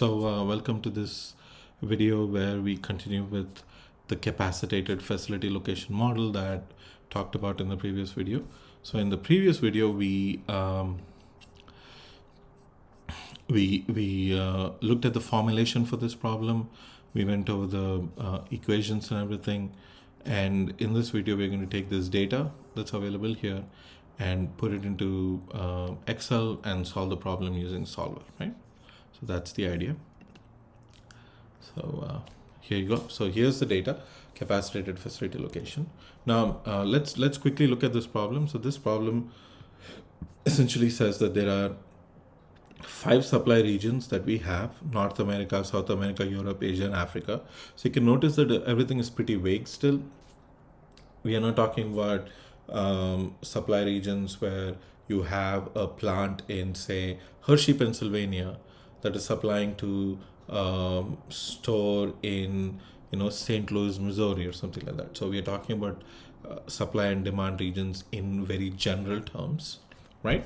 Welcome to this video where we continue with the capacitated facility location model that talked about in the previous video. So in the previous video, we looked at the formulation for this problem. We went over the equations and everything. And in this video, we're going to take this data that's available here and put it into Excel and solve the problem using Solver, right? So that's the idea. So here you go. So here's the data, capacitated facility location. Now let's quickly look at this problem. So this problem essentially says that there are 5 supply regions that we have: North America, South America, Europe, Asia, and Africa. So you can notice that everything is pretty vague still. We are not talking about supply regions where you have a plant in, say, Hershey, Pennsylvania, that is supplying to store in St. Louis, Missouri, or something like that. So we are talking about supply and demand regions in very general terms, right?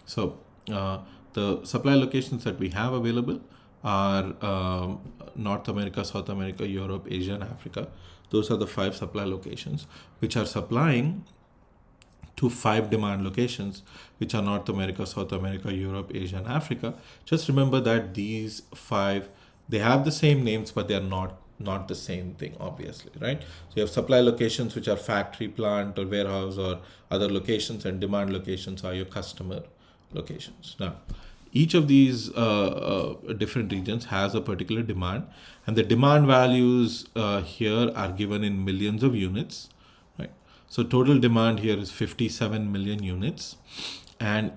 So the supply locations that we have available are North America, South America, Europe, Asia, and Africa. Those are the 5 supply locations which are supplying to 5 demand locations, which are North America, South America, Europe, Asia, and Africa. Just remember that these 5, they have the same names, but they are not the same thing, obviously, right? So you have supply locations which are factory, plant, or warehouse, or other locations, and demand locations are your customer locations. Now, each of these different regions has a particular demand, and the demand values here are given in millions of units, right? So total demand here is 57 million units, and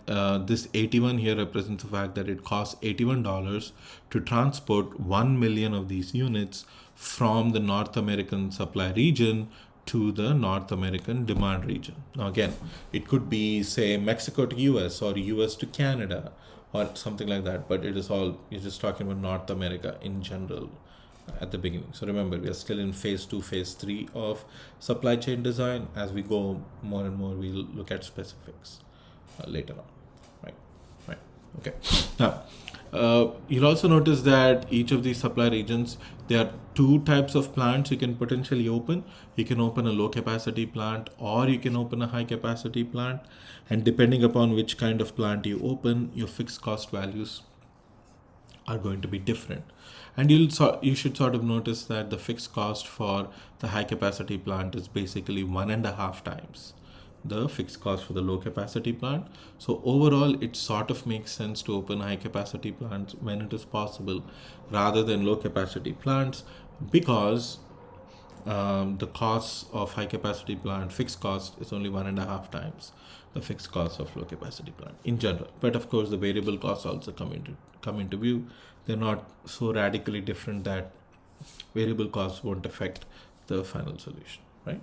this 81 here represents the fact that it costs $81 to transport 1 million of these units from the North American supply region to the North American demand region. Now again, it could be, say, Mexico to US or US to Canada or something like that, but it is all, you're just talking about North America in general at the beginning. So remember, we are still in phase 2, phase 3 of supply chain design. As we go more and more, we'll look at specifics later on, right? Okay. Now, you'll also notice that each of these supply regions, there are 2 types of plants you can potentially open. You can open a low capacity plant, or you can open a high capacity plant. And depending upon which kind of plant you open, your fixed cost values are going to be different. And you should sort of notice that the fixed cost for the high capacity plant is basically 1.5 times the fixed cost for the low capacity plant. So overall, it sort of makes sense to open high capacity plants when it is possible rather than low capacity plants, because the cost of high capacity plant fixed cost is only 1.5 times the fixed cost of low capacity plant in general. But of course, the variable costs also come into view. They're not so radically different that variable costs won't affect the final solution, right?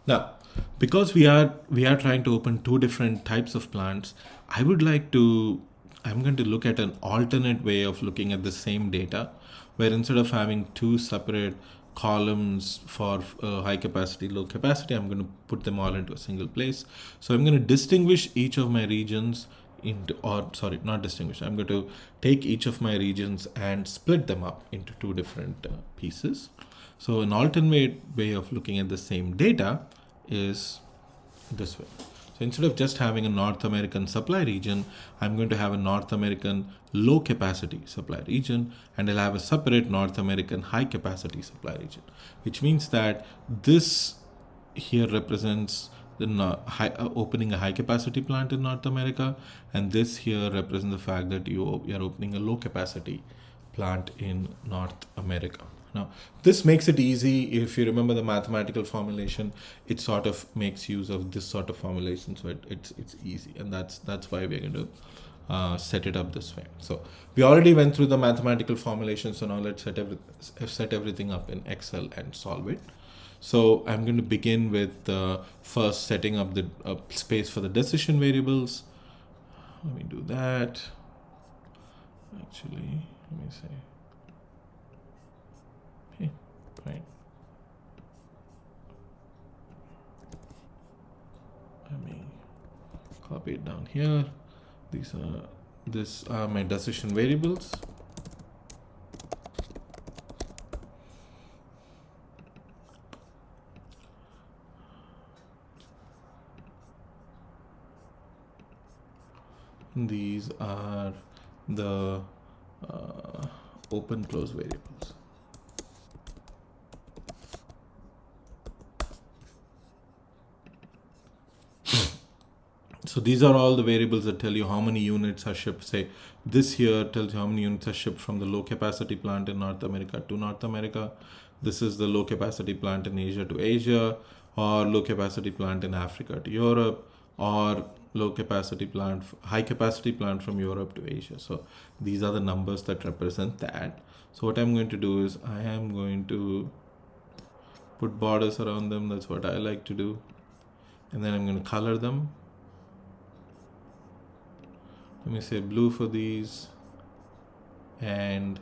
Now, because we are trying to open 2 different types of plants, I'm going to look at an alternate way of looking at the same data, where instead of having 2 separate columns for high capacity, low capacity, I'm going to put them all into a single place. So I'm going to distinguish each of my regions I'm going to take each of my regions and split them up into 2 different pieces. So an alternate way of looking at the same data is this way. So instead of just having a North American supply region, I'm going to have a North American low capacity supply region, and I'll have a separate North American high capacity supply region, which means that this here represents the opening a high capacity plant in North America, and this here represents the fact that you are opening a low capacity plant in North America. Now, this makes it easy. If you remember the mathematical formulation, it sort of makes use of this sort of formulation, so it's easy, and that's why we're going to set it up this way. So we already went through the mathematical formulation, so now let's set everything up in Excel and solve it. So I'm going to begin with first setting up the space for the decision variables. Let me do that. Actually, let me say. Okay, right. Let me copy it down here. These are my decision variables. these are the open close variables. So these are all the variables that tell you how many units are shipped. Say this here tells you how many units are shipped from the low capacity plant in North America to North America. This is the low capacity plant in Asia to Asia, or low capacity plant in Africa to Europe, or low capacity plant, high capacity plant from Europe to Asia. So these are the numbers that represent that. So what I'm going to do is I am going to put borders around them. That's what I like to do. And then I'm going to color them. Let me say blue for these and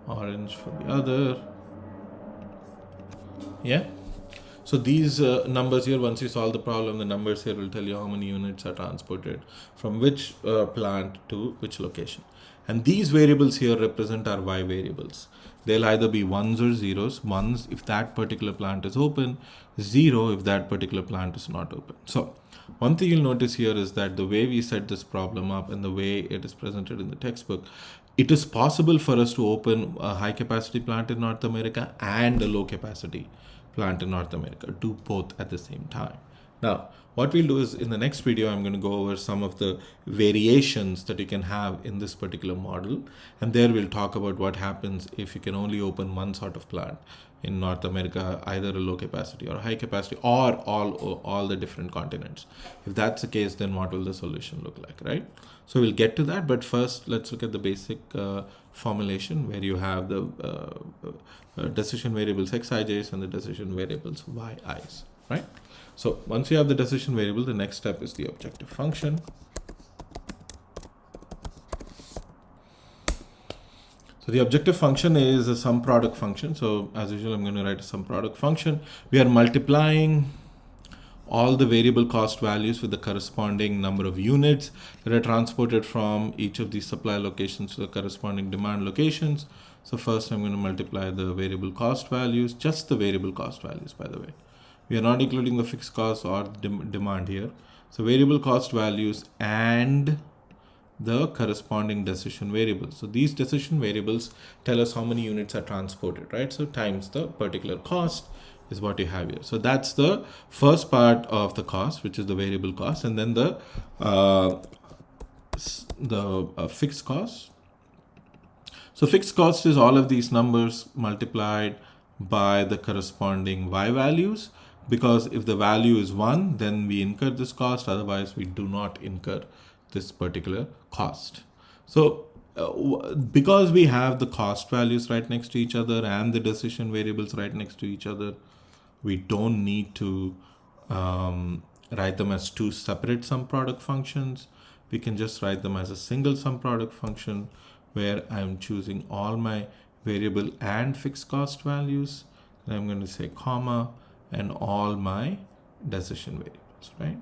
orange for the other. Yeah. So these numbers here, once you solve the problem, the numbers here will tell you how many units are transported from which plant to which location. And these variables here represent our Y variables. They'll either be ones or zeros. Ones if that particular plant is open, zero if that particular plant is not open. So one thing you'll notice here is that the way we set this problem up and the way it is presented in the textbook, it is possible for us to open a high capacity plant in North America and a low capacity plant in North America, do both at the same time. Now, what we'll do is in the next video, I'm going to go over some of the variations that you can have in this particular model. And there we'll talk about what happens if you can only open one sort of plant in North America, either a low capacity or a high capacity, or all the different continents. If that's the case, then what will the solution look like, right? So we'll get to that, but first let's look at the basic formulation where you have the decision variables xij's and the decision variables yi's, right? So once you have the decision variable, the next step is the objective function. So the objective function is a sum product function. So as usual, I'm going to write a sum product function. We are multiplying all the variable cost values with the corresponding number of units that are transported from each of these supply locations to the corresponding demand locations. So first I'm going to multiply the variable cost values, just the variable cost values, by the way. We are not including the fixed cost or demand here. So variable cost values and the corresponding decision variables. So these decision variables tell us how many units are transported, right? So times the particular cost is what you have here. So that's the first part of the cost, which is the variable cost, and then the fixed cost. So fixed cost is all of these numbers multiplied by the corresponding y values, because if the value is 1, then we incur this cost, otherwise we do not incur this particular cost. So because we have the cost values right next to each other and the decision variables right next to each other, we don't need to write them as two separate sum product functions. We can just write them as a single sum product function where I'm choosing all my variable and fixed cost values. And I'm going to say comma and all my decision variables, right?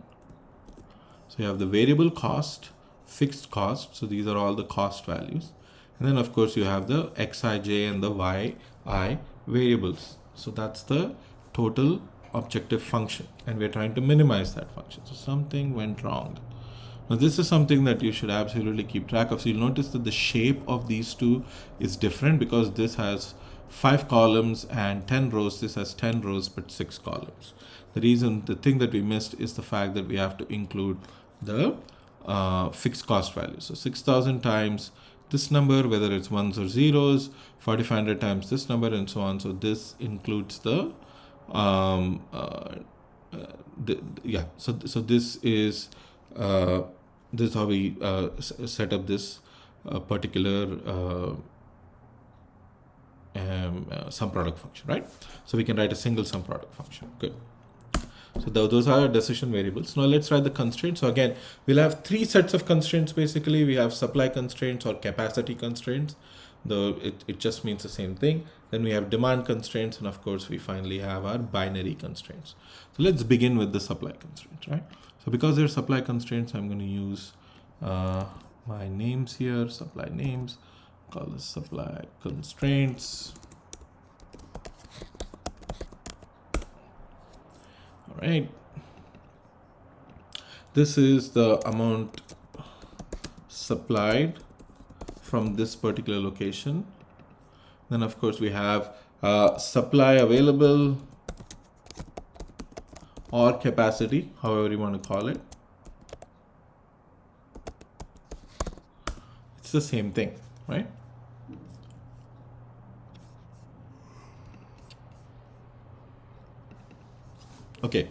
So you have the variable cost, fixed cost. So these are all the cost values. And then of course you have the xij and the yi variables. So that's the total objective function. And we're trying to minimize that function. So something went wrong. Now this is something that you should absolutely keep track of. So you'll notice that the shape of these two is different because this has 5 columns and 10 rows. This has 10 rows but 6 columns. The thing that we missed is the fact that we have to include the fixed cost value. So 6,000 times this number, whether it's ones or zeros, 4,500 times this number, and so on. So this includes the So this is how we set up this particular sum product function, right? So we can write a single sum product function. Good. So those are decision variables. Now let's write the constraints. So again, we'll have 3 sets of constraints. Basically, we have supply constraints or capacity constraints. Though it just means the same thing. Then we have demand constraints, and of course we finally have our binary constraints. So let's begin with the supply constraints, right? So because they're supply constraints, I'm going to use my names here, supply names, call this supply constraints. All right. This is the amount supplied from this particular location. Then of course we have supply available or capacity, however you want to call it. It's the same thing, right? Okay,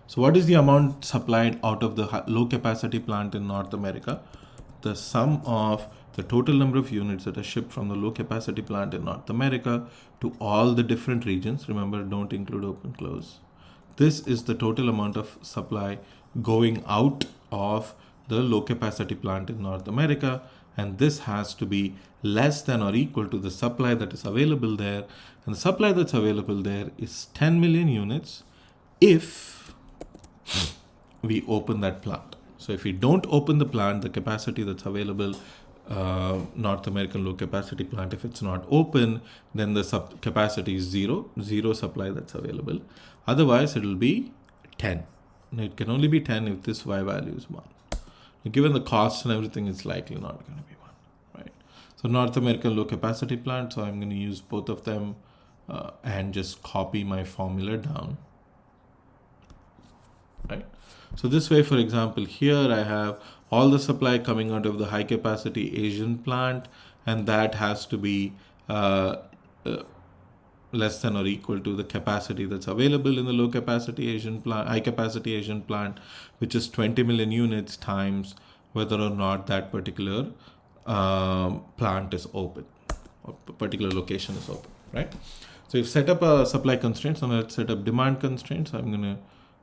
so what is the amount supplied out of the low capacity plant in North America? The sum of the total number of units that are shipped from the low capacity plant in North America to all the different regions. Remember, don't include open close. This is the total amount of supply going out of the low capacity plant in North America, and this has to be less than or equal to the supply that is available there, and the supply that's available there is 10 million units if we open that plant. So if we don't open the plant, the capacity that's available, North American low capacity plant, if it's not open, then the capacity is zero supply that's available. Otherwise, it will be 10. And it can only be 10 if this Y value is 1. Given the cost and everything, it's likely not going to be 1, right? So North American low capacity plant, so I'm going to use both of them and just copy my formula down, right? So this way, for example, here I have all the supply coming out of the high capacity Asian plant, and that has to be less than or equal to the capacity that's available in the low capacity Asian plant, high capacity Asian plant, which is 20 million units times whether or not that particular plant is open, or particular location is open, right? So you've set up a supply constraints, and let's set up demand constraints. I'm going to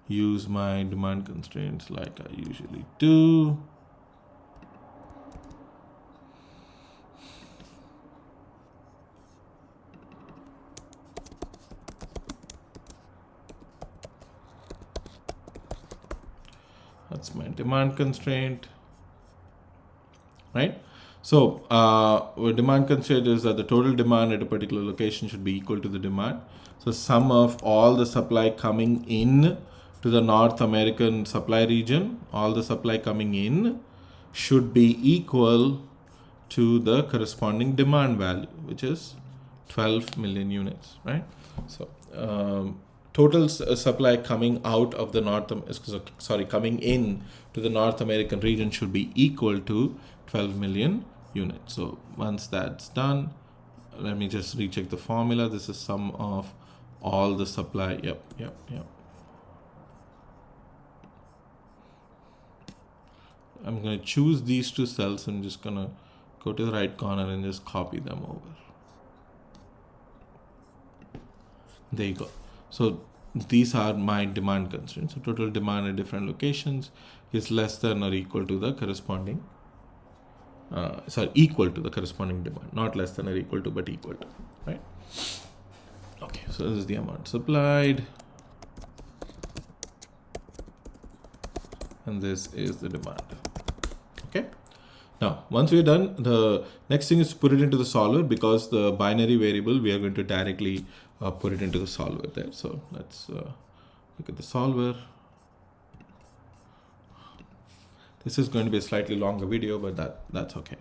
use my demand constraints like I usually do. That's my demand constraint, right? So our demand constraint is that the total demand at a particular location should be equal to the demand. So sum of all the supply coming in to the North American supply region, all the supply coming in should be equal to the corresponding demand value, which is 12 million units, right? So total supply coming out of the coming in to the North American region should be equal to 12 million units. So once that's done, let me just recheck the formula. This is sum of all the supply. Yep. I'm going to choose these two cells. I'm just going to go to the right corner and just copy them over. There you go. So these are my demand constraints. So total demand at different locations is less than or equal to the corresponding, equal to the corresponding demand, not less than or equal to, but equal to, right? Okay, so this is the amount supplied, and this is the demand. Okay. Now, once we're done, the next thing is to put it into the solver, because the binary variable, we are going to directly put it into the solver there. So let's look at the solver. This is going to be a slightly longer video, but that's okay.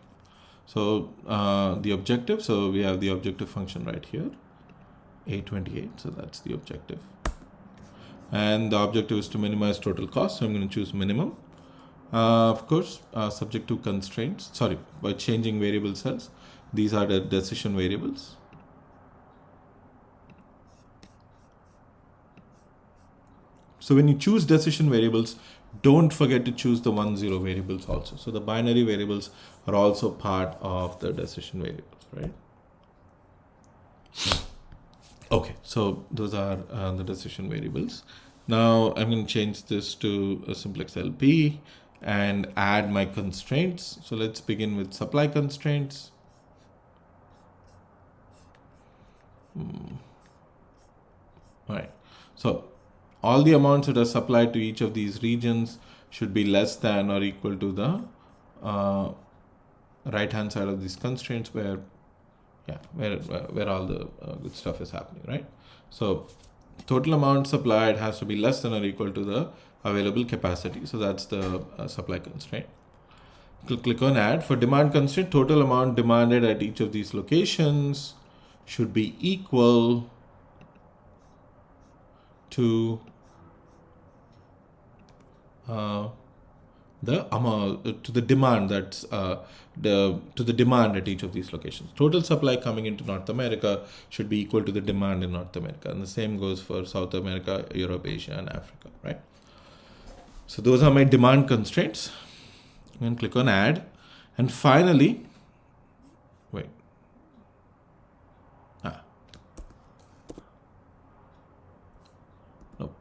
So the objective, so we have the objective function right here, A28, so that's the objective. And the objective is to minimize total cost, so I'm going to choose minimum. Of course, subject to constraints, by changing variable cells. These are the decision variables. So when you choose decision variables, don't forget to choose the 1-0 variables also. So the binary variables are also part of the decision variables, right? Okay, so those are the decision variables. Now I'm going to change this to a simplex LP and add my constraints. So let's begin with supply constraints. All right, so all the amounts that are supplied to each of these regions should be less than or equal to the right hand side of these constraints where all the good stuff is happening, right? So total amount supplied has to be less than or equal to the available capacity. So that's the supply constraint. Click on add. For demand constraint, total amount demanded at each of these locations should be equal to the amount to the demand that's to the demand at each of these locations. Total supply coming into North America should be equal to the demand in North America, and the same goes for South America, Europe, Asia, and Africa, right? So those are my demand constraints. And click on add, and finally, wait. Nope.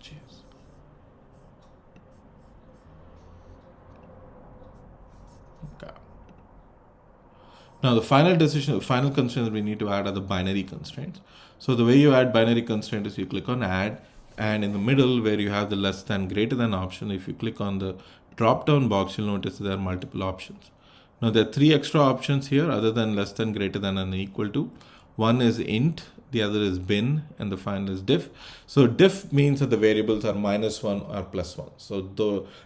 Cheers. Okay. Now the final constraint that we need to add are the binary constraints. So the way you add binary constraint is you click on add, and in the middle where you have the less than greater than option, if you click on the drop down box, you'll notice there are multiple options. Now there are 3 extra options here other than less than, greater than, and equal to. One is int, the other is bin, and the final is diff. So diff means that the variables are -1 or +1. So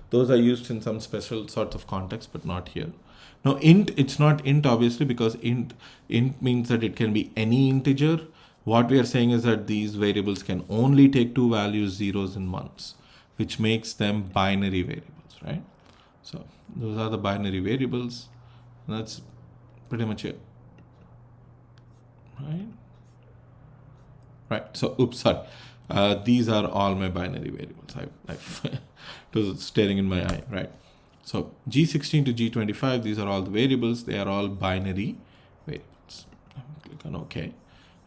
those are used in some special sorts of context, but not here. Now int, it's not int obviously, because int means that it can be any integer. What we are saying is that these variables can only take 2 values, zeros and ones, which makes them binary variables, right? So those are the binary variables. And that's pretty much it, right? Right. So, oops, sorry. These are all my binary variables. It was staring in my eye, right? So G16 to G25, these are all the variables. They are all binary variables. Click on OK.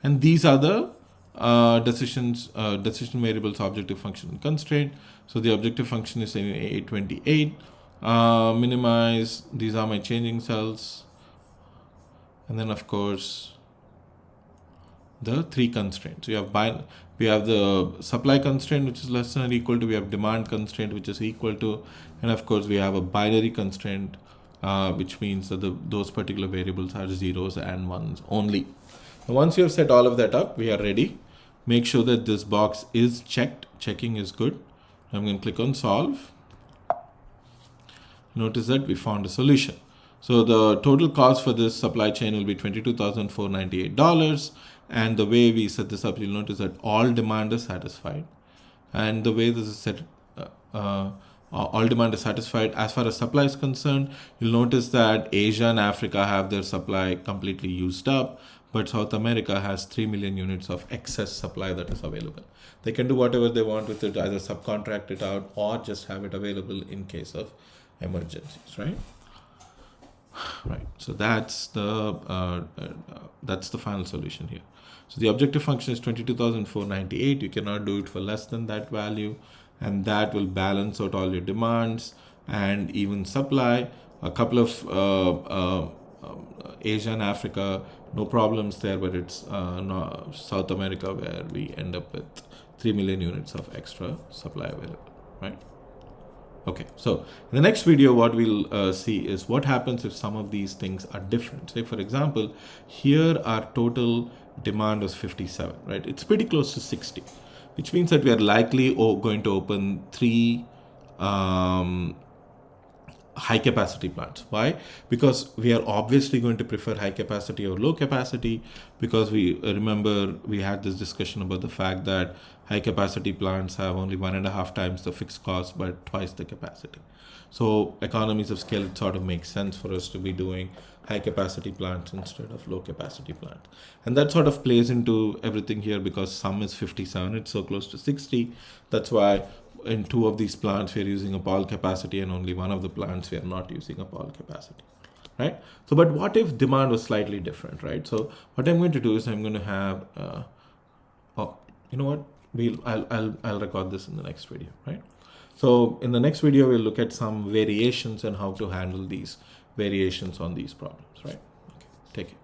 And these are the decision variables, objective function, and constraint. So the objective function is in 828. Minimize. These are my changing cells. And then, of course, the 3 constraints. We have the supply constraint, which is less than or equal to. We have demand constraint, which is equal to. And of course, we have a binary constraint, which means that those particular variables are zeros and ones only. Now, once you have set all of that up, we are ready. Make sure that this box is checked. Checking is good. I'm going to click on solve. Notice that we found a solution. So the total cost for this supply chain will be $22,498. And the way we set this up, you'll notice that all demand is satisfied. And the way this is set, all demand is satisfied. As far as supply is concerned, you'll notice that Asia and Africa have their supply completely used up, but South America has 3 million units of excess supply that is available. They can do whatever they want with it, either subcontract it out or just have it available in case of emergencies, right? Right. So that's the final solution here. So the objective function is 22,498. You cannot do it for less than that value, and that will balance out all your demands and even supply. A couple of Asia and Africa, no problems there, but it's South America where we end up with 3 million units of extra supply available, right? Okay, so in the next video, what we'll see is what happens if some of these things are different. Say, for example, here our total demand was 57, right? It's pretty close to 60, which means that we are likely going to open 3 high capacity plants. Why? Because we are obviously going to prefer high capacity or low capacity, because we remember we had this discussion about the fact that high capacity plants have only 1.5 times the fixed cost but twice the capacity. So economies of scale, it sort of makes sense for us to be doing high capacity plants instead of low capacity plant. And that sort of plays into everything here, because sum is 57, it's so close to 60. That's why in 2 of these plants we are using up all capacity, and only 1 of the plants we are not using up all capacity, right? So, but what if demand was slightly different, right? So what I'm going to do is I'm going to have, you know what? I'll record this in the next video, right? So in the next video, we'll look at some variations and how to handle these variations on these problems, right? Okay, take care.